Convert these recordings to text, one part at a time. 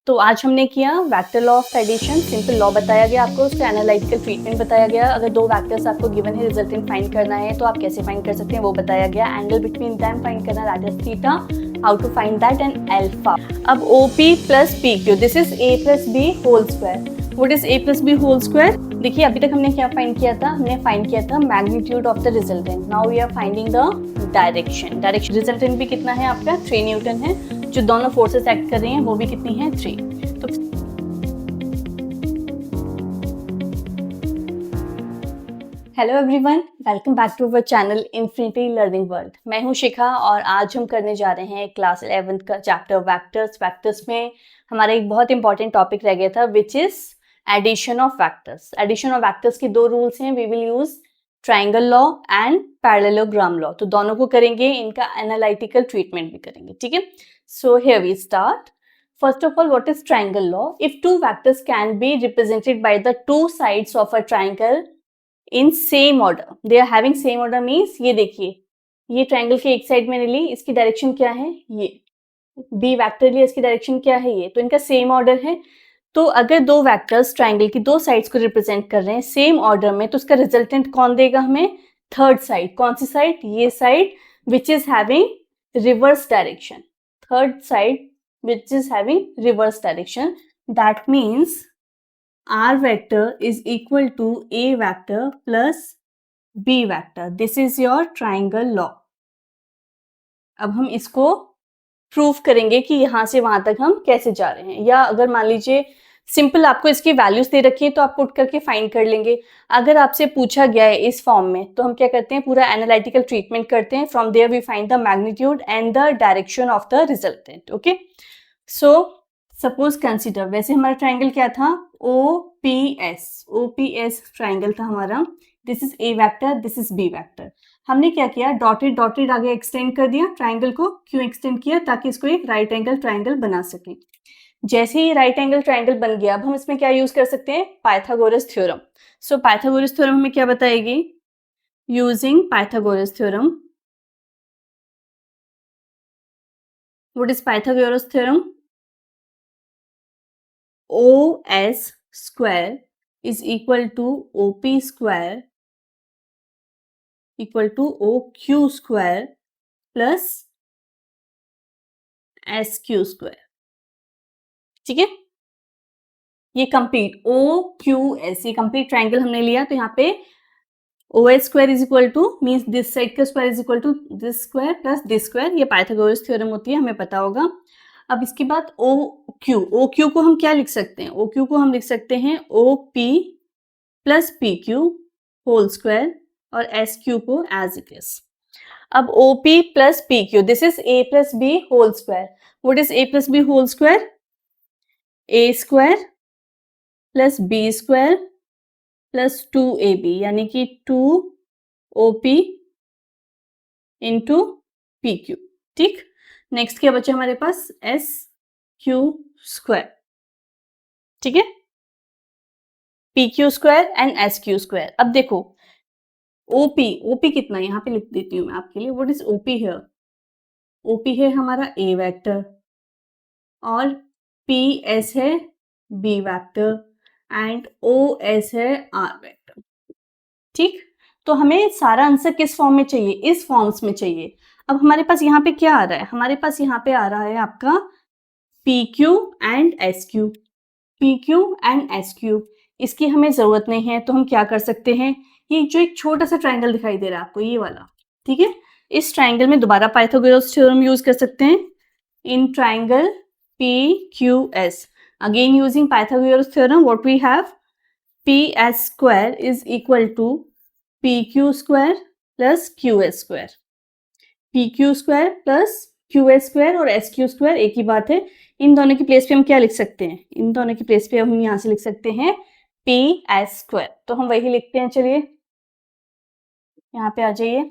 तो आज हमने किया vector law of addition, simple law बताया गया आपको, उसका एनालिटिकल ट्रीटमेंट बताया गया। अगर दो वेक्टर्स आपको गिवन है, रिजल्टेंट फाइंड करना है तो आप कैसे फाइंड कर सकते हैं वो बताया गया। एंगल बिटवीन देम फाइंड करना, that is theta, how to find that, and alpha. अब OP plus PQ, this is A plus B whole square. What is A plus B whole square? देखिए अभी तक हमने क्या फाइंड किया था, हमने फाइंड किया था magnitude of the resultant. Now we are finding the direction. Direction resultant भी कितना है आपका, 3 न्यूटन है। जो दोनों फोर्सेस एक्ट कर रही हैं वो भी कितनी है, 3। तो hello everyone, welcome back to our channel infinity learning world. मैं हूं शिखा और आज हम करने जा रहे हैं क्लास 11 का चैप्टर वेक्टर्स। वेक्टर्स में हमारा एक बहुत इंपॉर्टेंट टॉपिक रह गया था, which is addition of vectors. Addition of vectors के दो रूल्स हैं, we will use triangle law and parallelogram law. तो दोनों को करेंगे, इनका एनालिटिकल ट्रीटमेंट भी करेंगे, ठीक है। So here we start. First of all, what is triangle law? If two vectors can be represented by the two sides of a triangle in same order, they are having same order means ये देखिए, ये triangle के एक side मैंने ली, इसकी direction क्या है, ये बी वेक्टर लिया, इसकी डायरेक्शन क्या है, ये, तो इनका सेम ऑर्डर है। तो अगर दो वेक्टर्स ट्रायंगल की दो साइड्स को रिप्रेजेंट कर रहे हैं सेम ऑर्डर में, तो उसका रिजल्टेंट कौन देगा हमें, थर्ड साइड। कौन सी साइड, ये side which is having reverse direction. Third side which is having reverse direction. That means R vector is equal to A vector plus B vector. This is your triangle law. अब हम इसको prove करेंगे कि यहाँ से वहां तक हम कैसे जा रहे हैं। या अगर मान लीजिए सिंपल आपको इसकी वैल्यूज दे रखी है तो आप पुट करके फाइंड कर लेंगे। अगर आपसे पूछा गया है इस फॉर्म में तो हम क्या करते हैं, पूरा एनालिटिकल ट्रीटमेंट करते हैं। From there we find the magnitude and the direction of the resultant. Okay, so suppose consider, वैसे हमारा ट्राइंगल क्या था, OPS ट्राइंगल था हमारा। This is A vector, this is B vector. हमने क्या किया, डॉटेड डॉटेड आगे एक्सटेंड कर दिया ट्राइंगल को। क्यों एक्सटेंड किया, ताकि इसको एक राइट एंगल ट्राइंगल बना सके। जैसे ही राइट एंगल ट्राइंगल बन गया, अब हम इसमें क्या यूज कर सकते हैं, पाइथागोरस थ्योरम। सो पाइथागोरस थ्योरम हमें क्या बताएगी, using Pythagoras theorem. What is Pythagoras theorem? OS square is equal to OP square equal to OQ square plus SQ square। ठीक है, ये कंप्लीट OQS, ये कंप्लीट ट्राइंगल हमने लिया। तो यहाँ पे OS square is equal to means this side का square is equal to this square plus this square. ये पाइथागोरस थ्योरम होती है, हमें पता होगा। अब इसके बाद OQ को हम क्या लिख सकते हैं, OQ को हम लिख सकते हैं OP plus PQ whole square और SQ को एज इट इज। अब OP plus PQ, this is A plus B whole square. What is A plus B whole square? A square plus B square plus 2AB, यानी कि 2OP into PQ। ठीक, next क्या बचा हमारे पास, SQ square. ठीक है, PQ square and SQ square. अब देखो OP कितना, यहाँ पे लिख देती हूँ मैं आपके लिए। What is OP here? OP है हमारा A वेक्टर और PS है B वेक्टर एंड OS है R वेक्टर। ठीक, तो हमें सारा आंसर किस फॉर्म में चाहिए, इस फॉर्म्स में चाहिए। अब हमारे पास यहाँ पे क्या आ रहा है, हमारे पास यहाँ पे आ रहा है आपका PQ and SQ। PQ and SQ, इसकी हमें जरूरत नहीं है, तो हम क्या कर सकते हैं, ये जो एक छोटा सा ट्राइंगल दिखाई दे रहा है आपको, ये वाला, ठीक है, इस ट्राइंगल में दोबारा पाइथागोरस थ्योरम यूज कर सकते हैं। In triangle PQS, again using Pythagoras theorem, what we have, PS square is equal to PQ square plus QS square. PQ square plus QS square और SQ स्क्वायर एक ही बात है। इन दोनों की प्लेस पे हम क्या लिख सकते हैं, इन दोनों की प्लेस पे हम यहाँ से लिख सकते हैं PS स्क्वायर। तो हम वही लिखते हैं, चलिए यहाँ पे आ जाइए,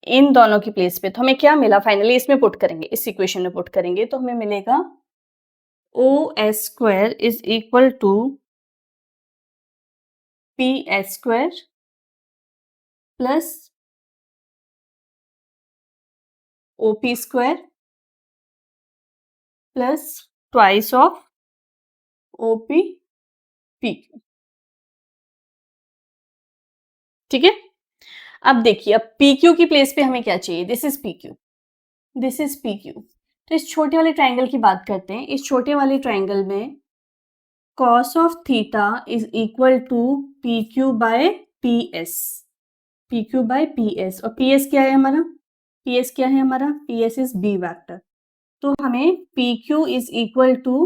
इन दोनों की प्लेस पे। तो हमें क्या मिला फाइनली, इसमें पुट करेंगे, इस इक्वेशन में पुट करेंगे तो हमें मिलेगा OS square is equal to PS square plus OP square plus twice of OP PQ. ठीक है, अब देखिए, अब पीक्यू की प्लेस पे हमें क्या चाहिए, this is PQ, this is PQ. तो इस छोटे वाले ट्राइंगल की बात करते हैं। इस छोटे वाले ट्राइंगल में cos of theta is equal to pq by ps, pq by ps, और ps क्या है हमारा, ps क्या है हमारा, ps is b वेक्टर। तो हमें pq is equal to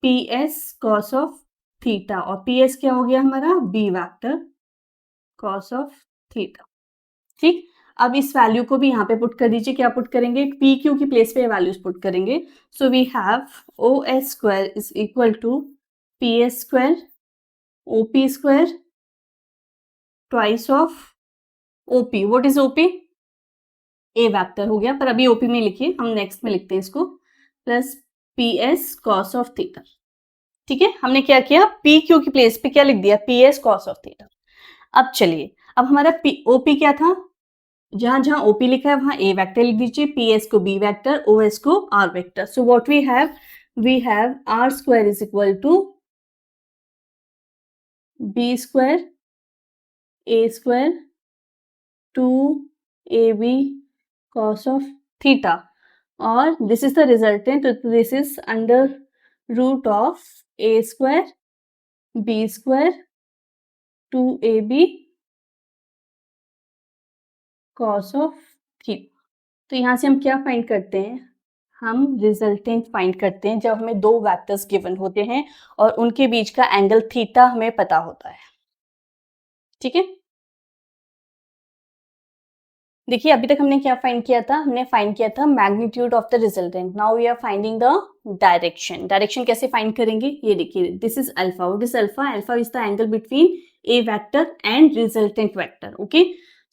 ps cos of theta, और ps क्या हो गया हमारा, b vector cos of theta। ठीक, अब इस वैल्यू को भी यहाँ पे पुट कर दीजिए। क्या पुट करेंगे, पी क्यू की प्लेस पे वैल्यूज पुट करेंगे। So we have O S square is equal to P S square O P square twice of OP. What is OP, A vector हो गया, पर अभी ओपी में लिखिए, हम नेक्स्ट में लिखते हैं इसको, plus P S cos of theta. ठीक है, हमने क्या किया, पी क्यू की प्लेस पे क्या लिख दिया, P S cos of theta. अब चलिए, अब हमारा ओपी क्या था, जहां जहां ओपी लिखा है वहां ए वेक्टर लिख दीजिए, पी एस को बी वेक्टर, ओ एस को R vector. So what we have R square is equal to B square A square two A B cos of theta, और दिस इज द रिजल्टेंट, तो this is under root of A square B square two A B cos of theta. तो यहाँ से हम क्या find करते हैं, हम रिजल्टेंट फाइंड करते हैं जब हमें दो वेक्टर्स गिवन होते हैं और उनके बीच का एंगल थीटा हमें पता होता है। ठीक है, देखिए अभी तक हमने क्या फाइंड किया था, हमने फाइंड किया था magnitude of the resultant. Now we are finding the direction. Direction कैसे फाइंड करेंगे, ये देखिए, this is alpha. What is alpha, alpha is the angle between A vector and resultant vector. Okay,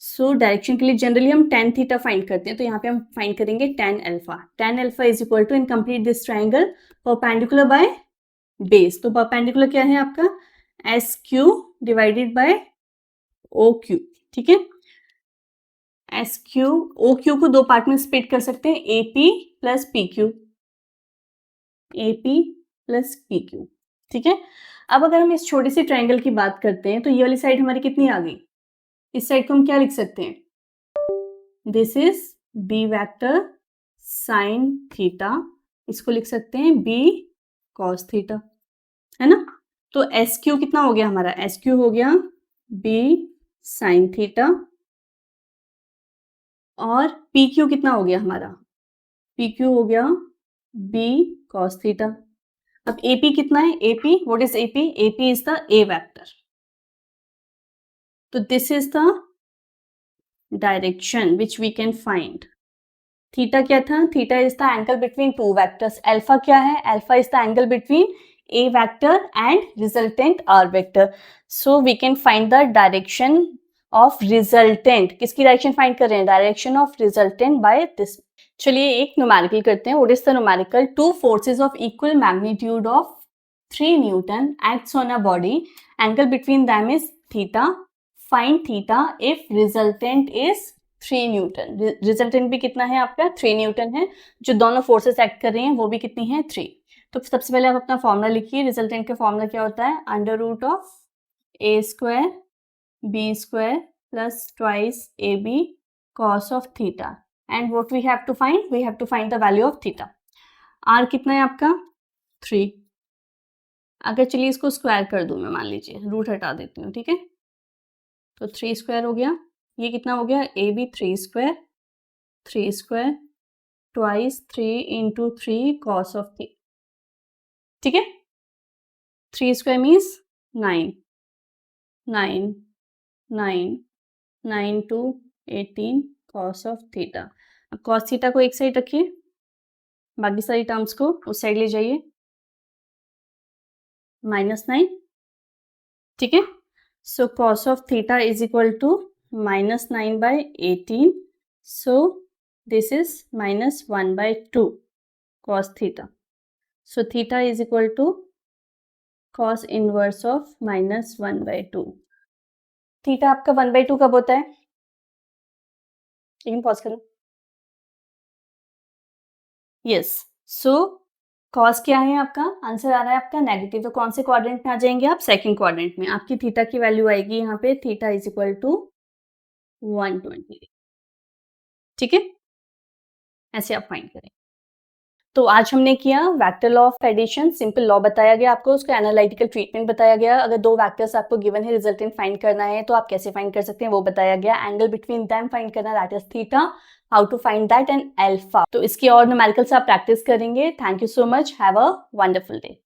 so direction के लिए generally हम tan theta find करते हैं, तो यहाँ पे हम फाइंड करेंगे tan alpha. tan alpha is equal to, in complete this triangle perpendicular by base. तो परपेंडिकुलर क्या है आपका, S Q divided by O Q. ठीक है, एस क्यू ओ क्यू को दो पार्ट में स्प्लिट कर सकते हैं, A P plus P Q, A P plus P Q. ठीक है, अब अगर हम इस छोटे से ट्राइंगल की बात करते हैं, तो ये वाली साइड हमारी कितनी आ गई, इस साइड को हम क्या लिख सकते हैं, this is B vector sine theta, इसको लिख सकते हैं बी कॉस थीटा, है ना। तो एस क्यू कितना हो गया हमारा, एस क्यू हो गया बी साइन थीटा, और पी क्यू कितना हो गया हमारा, पी क्यू हो गया बी कॉस थीटा। अब एपी कितना है, AP, what is AP, AP is the A vector. तो this is the direction which we can find. Theta क्या था, theta is the angle between two vectors. Alpha क्या है, alpha is the angle between A vector and resultant R vector. So we can find the direction of resultant. किसकी direction find कर रहे हैं, direction of resultant by this. चलिए एक numerical करते हैं। What is the numerical, two forces of equal magnitude of 3 newton acts on a body, angle between them is theta, find theta if resultant is 3 Newton. Resultant भी कितना है आपका, 3 Newton है, जो दोनों फोर्सेस एक्ट कर रही हैं वो भी कितनी है, 3। तो सबसे पहले आप अपना फॉर्मूला लिखिए। रिजल्टेंट का फॉर्मूला क्या होता है, under root of A square B square plus twice A B cos of theta, and what we have to find, we have to find the value of theta. R कितना है आपका, 3। अगर चलिए इसको स्क्वायर कर दूं मैं, मान लीजिए रूट हटा देती हूँ, ठीक है। तो 3 स्क्वायर हो गया, ये कितना हो गया, A B 3 square twice 3 into 3 cos of theta. ठीक है, 3 square means 9, 9 9 9 two 18 cos of theta. अब कॉस थीटा को एक साइड रखिए, बाकी सारी टर्म्स को उस साइड ले जाइए, -9। ठीक है, so cos of theta is equal to -9 by 18, so this is -1 by 2 cos theta, so theta is equal to cos inverse of -1 by 2। Theta आपका 1 by 2 कब होता है, लेकिन पॉज करो, यस, सो कॉस क्या है आपका? आंसर आ रहा है आपका नेगेटिव, तो कौन से क्वाड्रेंट में आ जाएंगे आप? सेकंड क्वाड्रेंट में। आपकी थीटा की वैल्यू आएगी यहाँ पे थीटा इज इक्वल टू 120। ठीक है, ऐसे आप फाइंड करें। तो आज हमने किया vector law of addition, simple law बताया गया आपको, उसका एनालिटिकल ट्रीटमेंट बताया गया। अगर दो वेक्टर्स आपको गिवन है, रिजल्टेंट फाइंड करना है तो आप कैसे फाइंड कर सकते हैं वो बताया गया। एंगल बिटवीन देम फाइंड करना, that is theta, how to find that, and alpha. तो इसकी और न्यूमेरिकल्स आप प्रैक्टिस करेंगे। Thank you so much, have a wonderful day.